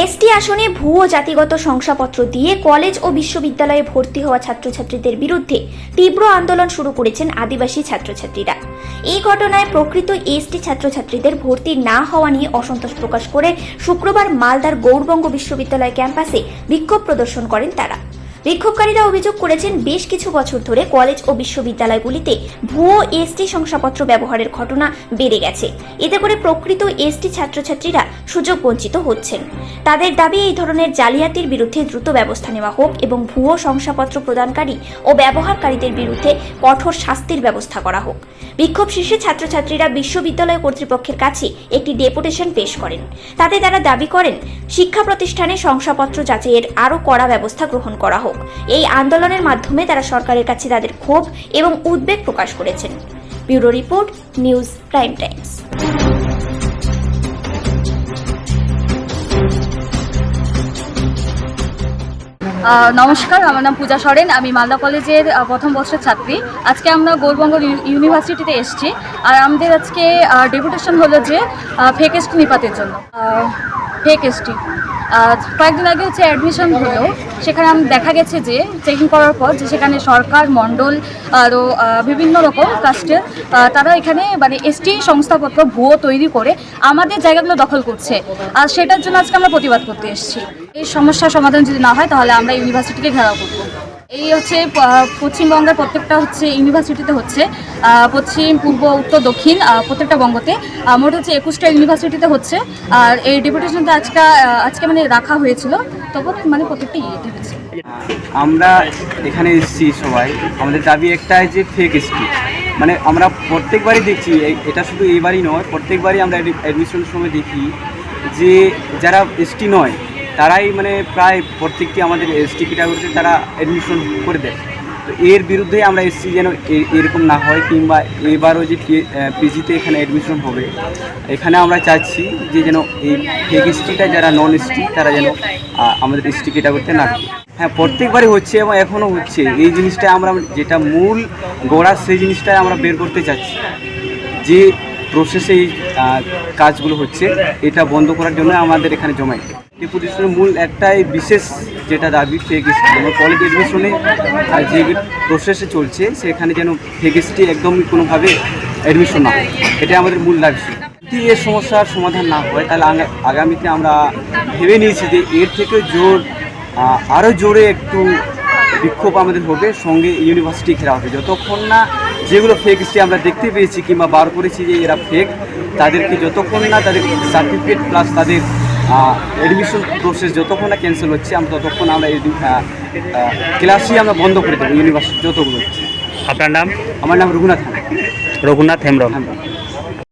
ST আসনে ভুয়ো জাতিগত শংসাপত্র দিয়ে কলেজ ও বিশ্ববিদ্যালয়ে ভর্তি হওয়া ছাত্রছাত্রীদের বিরুদ্ধে তীব্র আন্দোলন শুরু করেছেন আদিবাসী ছাত্রছাত্রীরা। এই ঘটনায় প্রকৃত এসটি ছাত্রছাত্রীদের ভর্তি না হওয়া নিয়ে অসন্তোষ প্রকাশ করে শুক্রবার মালদার গৌড়বঙ্গ বিশ্ববিদ্যালয় ক্যাম্পাসে বিক্ষোভ প্রদর্শন করেন তারা। বিক্ষোভকারীরা অভিযোগ করেছেন বেশ কিছু বছর ধরে কলেজ ও বিশ্ববিদ্যালয়গুলিতে ভুয়ো এসটি শংসাপত্র ব্যবহারের ঘটনা বেড়ে গেছে। এতে করে প্রকৃত এসটি ছাত্রছাত্রীরা সুযোগ বঞ্চিত হচ্ছেন। তাদের দাবি এই ধরনের জালিয়াতির বিরুদ্ধে দ্রুত ব্যবস্থা নেওয়া হোক এবং ভুয়ো শংসাপত্র প্রদানকারী ও ব্যবহারকারীদের বিরুদ্ধে কঠোর শাস্তির ব্যবস্থা করা হোক। বিক্ষোভ শেষে ছাত্রছাত্রীরা বিশ্ববিদ্যালয় কর্তৃপক্ষের কাছে একটি ডেপুটেশন পেশ করেন। তাতে তারা দাবি করেন শিক্ষা প্রতিষ্ঠানে শংসাপত্র যাচাইয়ের আরও কড়া ব্যবস্থা গ্রহণ করা হোক। এই আন্দোলনের মাধ্যমে তারা সরকারের কাছে তাদের ক্ষোভ এবং উদ্বেগ প্রকাশ করেছেন। Bureau report, news prime Times. নমস্কার, আমার নাম পূজা সরেন। আমি মালদা কলেজের প্রথম বর্ষের ছাত্রী। আজকে আমরা গৌড়বঙ্গ ইউনিভার্সিটিতে এসেছি। আর আমাদের আজকে ডেপুটেশন হলো যে ফেক এসটি নিপাতের জন্য। ফেক এসটি কয়েকদিন আগে হচ্ছে অ্যাডমিশন হলো, সেখানে দেখা গেছে যে চেকিং করার পর যে সেখানে সরকার, মণ্ডল আরও বিভিন্ন রকম কাস্টের তারা এখানে মানে এসটি সংস্থাপত্র ভুয়ো তৈরি করে আমাদের জায়গাগুলো দখল করছে। আর সেটার জন্য আজকে আমরা প্রতিবাদ করতে এসেছি। এই সমস্যার সমাধান যদি না হয় তাহলে আমরা ইউনিভার্সিটিকে ঘেরাও করব। এই হচ্ছে পশ্চিমবঙ্গের প্রত্যেকটা হচ্ছে ইউনিভার্সিটিতে হচ্ছে, পশ্চিম, পূর্ব, উত্তর, দক্ষিণ প্রত্যেকটা বঙ্গতে মোট হচ্ছে 21টা ইউনিভার্সিটিতে হচ্ছে। আর এই ডেপুটেশনটা আজকে মানে রাখা হয়েছিল, তখন মানে প্রত্যেকটা ইয়েতে হচ্ছে। আমরা এখানে এসেছি সবাই, আমাদের দাবি একটাই যে ফেক এসটি। মানে আমরা প্রত্যেকবারই দেখছি, এটা শুধু এইবারই নয়, প্রত্যেকবারই আমরা অ্যাডমিশনের সময় দেখি যে যারা এসটি নয় তারাই মানে প্রায় প্রত্যেকটি আমাদের এসটি ক্যাটাগরিতে তারা অ্যাডমিশন করে দেয়। তো এর বিরুদ্ধে আমরা এসছি যেন এরকম না হয়, কিংবা এবারও যে পিজিতে এখানে অ্যাডমিশন হবে, এখানে আমরা চাচ্ছি যে যেন এই ফেক এসটিটা যারা নন এসটি তারা যেন আমাদের এসটি ক্যাটাগরিতে না। হ্যাঁ, প্রত্যেকবারই হচ্ছে এবং এখনও হচ্ছে। এই জিনিসটা আমরা যেটা মূল গোড়া, সেই জিনিসটাই আমরা বের করতে চাচ্ছি। যে প্রসেসে এই কাজগুলো হচ্ছে এটা বন্ধ করার জন্য আমাদের এখানে জমাই। ডেপুটেশনের মূল একটাই বিশেষ যেটা দাবি, ফেক এসটি যেন কলেজ অ্যাডমিশনে যে প্রসেসে চলছে সেখানে যেন ফেক এসটি একদমই কোনোভাবে অ্যাডমিশন না হয়, এটাই আমাদের মূল দাবি। যদি এর সমস্যার সমাধান না হয় তাহলে আগামীতে আমরা ভেবে নিয়েছি যে এর থেকে আরও জোরে একটু বিক্ষোভ আমাদের হবে, সঙ্গে ইউনিভার্সিটি ঘেরা হবে। যতক্ষণ না যেগুলো ফেক এসটি আমরা দেখতে পেয়েছি কিংবা বার করেছি যে এরা ফেক, তাদেরকে যতক্ষণ না তাদের সার্টিফিকেট প্লাস তাদের অ্যাডমিশন প্রসেস যতক্ষণ না ক্যান্সেল হচ্ছে, আমরা ততক্ষণ আমরা ক্লাসই আমরা বন্ধ করে দেবো ইউনিভার্সিটি যতগুলো হচ্ছে। আপনার নাম? আমার নাম রঘুনাথ হেমব্রম।